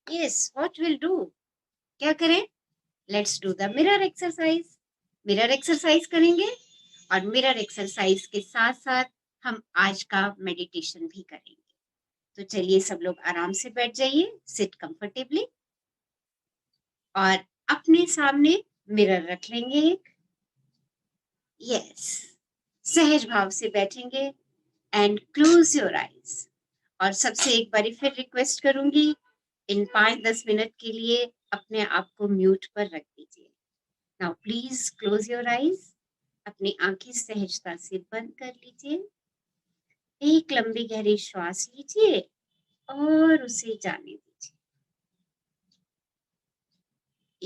Yes, what we'll do? क्या करें? Let's do the mirror exercise. Mirror exercise करेंगे और मिरर एक्सरसाइज के साथ साथ हम आज का मेडिटेशन भी करेंगे। तो चलिए सब लोग आराम से बैठ जाइए, सिट कंफर्टेबली और अपने सामने मिरर रख लेंगे एक। यस, सहज भाव से बैठेंगे एंड क्लोज योर आईज। और सबसे एक बारी फिर रिक्वेस्ट करूंगी, इन 5-10 मिनट के लिए अपने आप को म्यूट पर रख दीजिए। Now please close your eyes. अपनी आंखें सहजता से बंद कर लीजिए। एक लंबी गहरी श्वास लीजिए और उसे जाने दीजिए।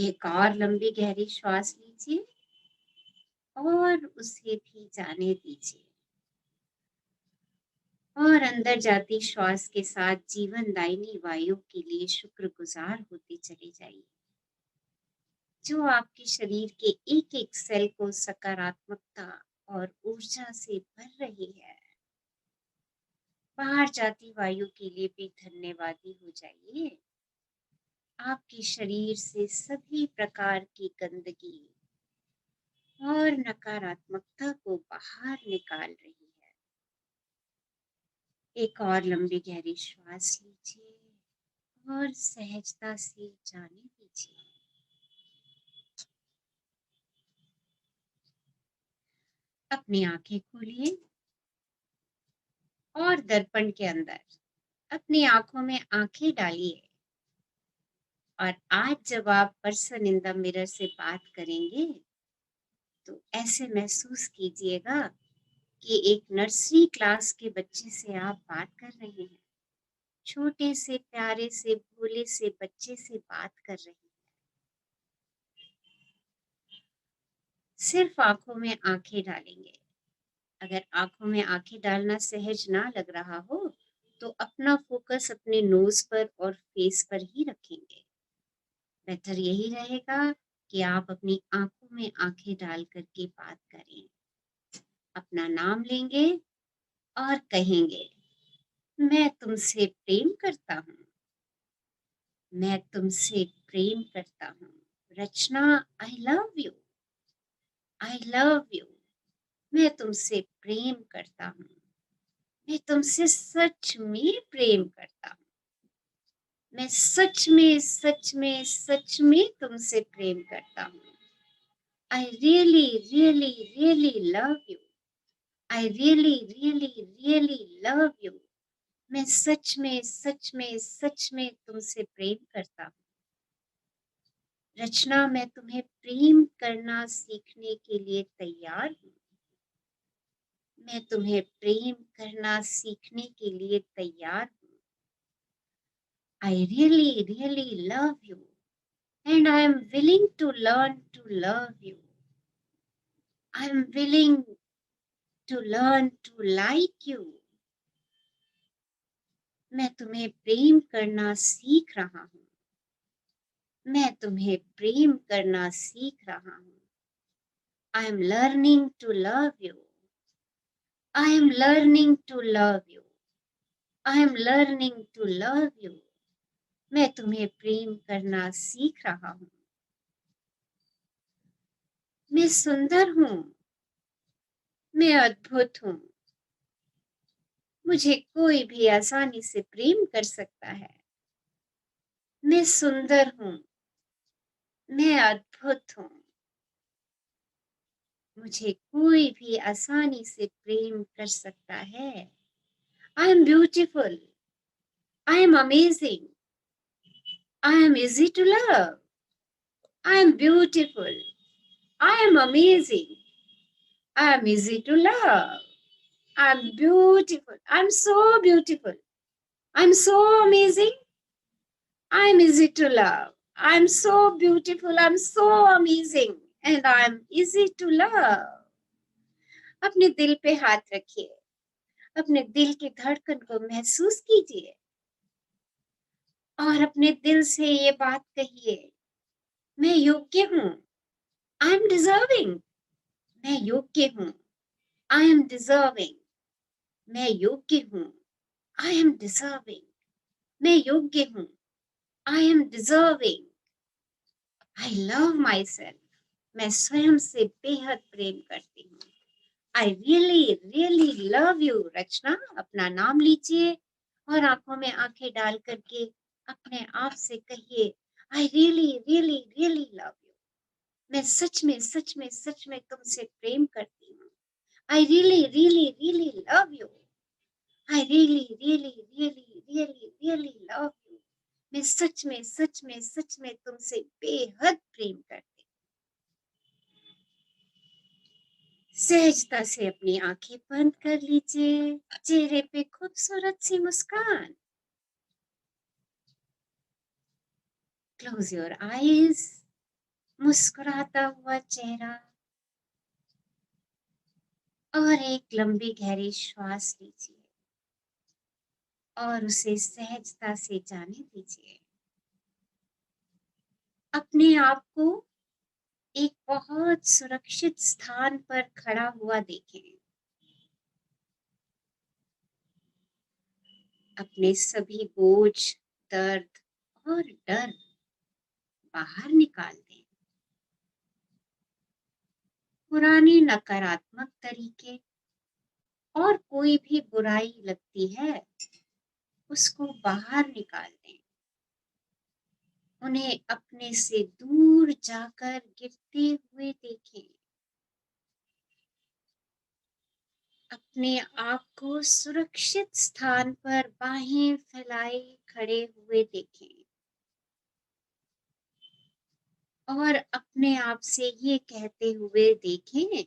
एक और लंबी गहरी श्वास लीजिए और उसे भी जाने दीजिए। और अंदर जाती श्वास के साथ जीवनदायिनी वायु के लिए शुक्रगुजार होते चले जाइए, जो आपके शरीर के एक एक सेल को सकारात्मकता और ऊर्जा से भर रही है। बाहर जाती वायु के लिए भी धन्यवादी हो जाइए। आपके शरीर से सभी प्रकार की गंदगी और नकारात्मकता को बाहर निकाल रही है। एक और लंबी गहरी श्वास लीजिए और सहजता से जाने दीजिए। अपनी आंखें खोलिए और दर्पण के अंदर अपनी आंखों में आंखें डालिए। और आज जब आप पर्सन इन द मिरर से बात करेंगे तो ऐसे महसूस कीजिएगा कि एक नर्सरी क्लास के बच्चे से आप बात कर रहे हैं। छोटे से प्यारे से भोले से बच्चे से बात कर रहे हैं। सिर्फ आंखों में आंखें डालेंगे। अगर आंखों में आंखें डालना सहज ना लग रहा हो तो अपना फोकस अपने नोज पर और फेस पर ही रखेंगे। बेहतर यही रहेगा कि आप अपनी आंखों में आंखें डाल करके बात करें। अपना नाम लेंगे और कहेंगे, मैं तुमसे प्रेम करता हूँ। मैं तुमसे प्रेम करता हूँ। Rachna, I love you. I love you. मैं तुमसे प्रेम करता हूँ। मैं तुमसे सच में प्रेम करता हूँ। मैं सच में सच में सच में तुमसे प्रेम करता हूँ। I really really really love you. I really really really love you. मैं सच में सच में सच में तुमसे प्रेम करता हूँ। रचना, मैं तुम्हें प्रेम करना सीखने के लिए तैयार हूँ। मैं तुम्हें प्रेम करना सीखने के लिए तैयार हूँ। I really, really love you and I am willing to learn to love you. I am willing to learn to like you. मैं तुम्हें प्रेम करना सीख रहा हूँ। मैं तुम्हें प्रेम करना सीख रहा हूँ। I am learning to love you. I am learning to love you. I am learning to love you. मैं तुम्हें प्रेम करना सीख रहा हूँ। मैं सुंदर हूँ। मैं अद्भुत हूँ। मुझे कोई भी आसानी से प्रेम कर सकता है। मैं सुंदर हूँ। मैं अद्भुत हूँ। मुझे कोई भी आसानी से प्रेम कर सकता है। I am beautiful. I am amazing. I am easy to love. I am beautiful. I am amazing. I am easy to love. I am beautiful. I am so beautiful. I am so amazing. I am easy to love. I am so beautiful. I am so amazing. And I am easy to love. अपने दिल पे हाथ रखिए। अपने दिल की धड़कन को महसूस कीजिए और अपने दिल से ये बात कहिए, मैं योग्य हूँ। I am deserving. मैं योग्य हूँ। I am deserving. मैं योग्य हूँ। I am deserving. मैं योग्य हूँ। I am deserving, I love myself, मैं स्वयं से बेहद प्रेम करती हूँ। I really really love you. Rachna, अपना नाम लीजिए और आंखों में आंखें डाल करके अपने आप से कहिए, आई really really really love you. मैं सच में सच में तुमसे प्रेम करती हूँ। I really really really love you. I really really really really really love you. मैं सच में सच में तुमसे बेहद प्रेम करती हूँ। सहजता से अपनी आंखें बंद कर लीजिए, चेहरे पे खूबसूरत सी मुस्कान। क्लोज योर आईज, मुस्कुराता हुआ चेहरा, और एक लंबी गहरी श्वास लीजिए और उसे सहजता से जाने दीजिए। अपने आप को एक बहुत सुरक्षित स्थान पर खड़ा हुआ देखें। अपने सभी बोझ, दर्द और डर बाहर निकाल दें। पुरानी नकारात्मक तरीके और कोई भी बुराई लगती है, उसको बाहर निकाल दें। उन्हें अपने से दूर जाकर गिरते हुए देखें। अपने आप को सुरक्षित स्थान पर बाहें फैलाए खड़े हुए देखें और अपने आप से ये कहते हुए देखें,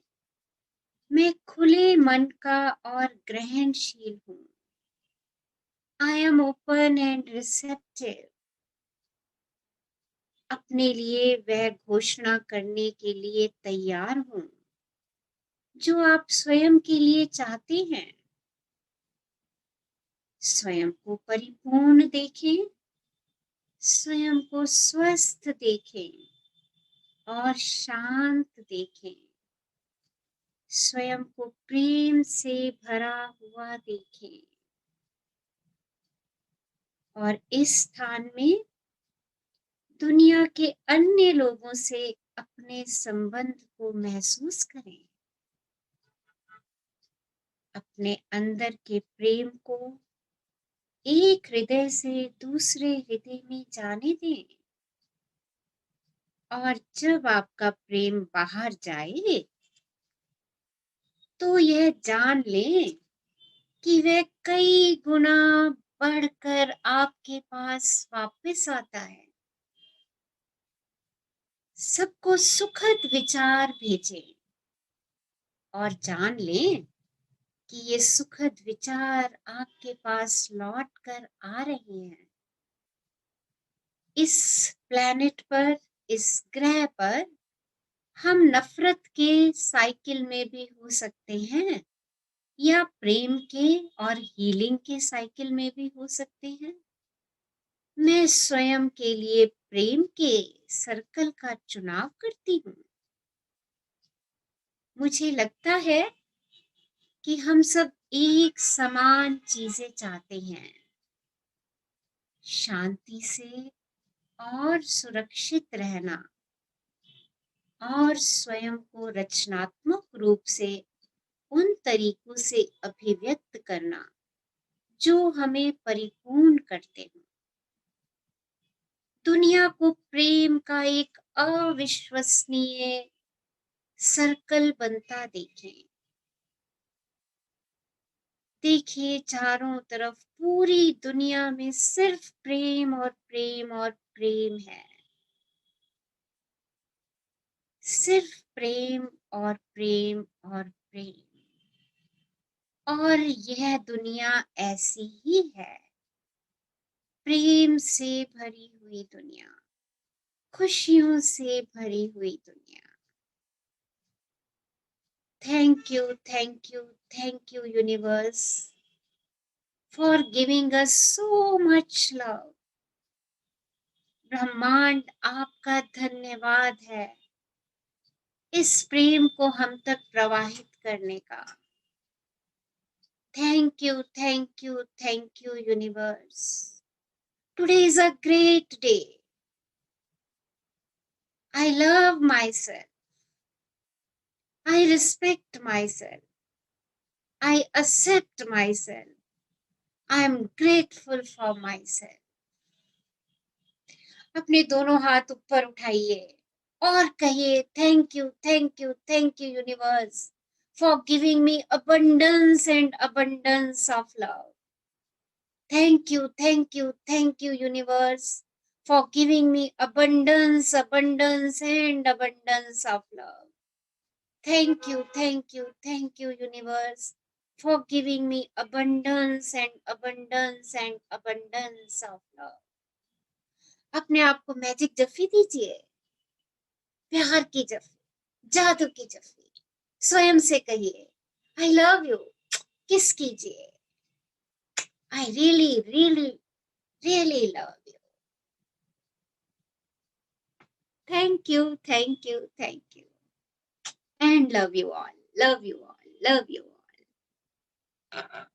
मैं खुले मन का और ग्रहणशील हूँ। I am open and receptive. अपने लिए वह घोषणा करने के लिए तैयार हूँ जो आप स्वयं के लिए चाहते हैं। स्वयं को परिपूर्ण देखें, स्वयं को स्वस्थ देखें और शांत देखें। स्वयं को प्रेम से भरा हुआ देखें और इस स्थान में दुनिया के अन्य लोगों से अपने संबंध को महसूस करें। अपने अंदर के प्रेम को एक हृदय से दूसरे हृदय में जाने दें और जब आपका प्रेम बाहर जाए तो यह जान लें कि वह कई गुना बढ़कर आपके पास वापस आता है। सबको सुखद विचार भेजें और जान लें कि ये सुखद विचार आपके पास लौट कर आ रहे हैं। इस प्लेनेट पर, इस ग्रह पर हम नफरत के साइकिल में भी हो सकते हैं या प्रेम के और हीलिंग के साइकिल में भी हो सकते हैं। मैं स्वयं के लिए प्रेम के सर्कल का चुनाव करती हूँ। मुझे लगता है कि हम सब एक समान चीजें चाहते हैं, शांति से और सुरक्षित रहना और स्वयं को रचनात्मक रूप से उन तरीकों से अभिव्यक्त करना जो हमें परिपूर्ण करते हैं। दुनिया को प्रेम का एक अविश्वसनीय सर्कल बनता देखें। देखिए, चारों तरफ पूरी दुनिया में सिर्फ प्रेम और प्रेम और प्रेम है। सिर्फ प्रेम और प्रेम और प्रेम। और यह दुनिया ऐसी ही है, प्रेम से भरी हुई दुनिया, खुशियों से भरी हुई दुनिया। Thank you, thank you, thank you universe for giving us so much love. ब्रह्मांड आपका धन्यवाद है इस प्रेम को हम तक प्रवाहित करने का। Thank you, thank you, thank you universe. Today is a great day. I love myself. I respect myself. I accept myself. I am grateful for myself. अपने दोनों हाथ ऊपर उठाइए और कहिए thank you universe for giving me abundance and abundance of love. Thank you universe for giving me abundance and abundance of love. Thank you universe for giving me abundance and abundance of love. अपने आप को magic जफ्फी दीजिए, प्यार की जफ्फी, जादू की जफ्फी. स्वयं से कहिए आई लव यू, किस कीजिए. I really love you. Thank you. And love you all. Love you all. Love you all.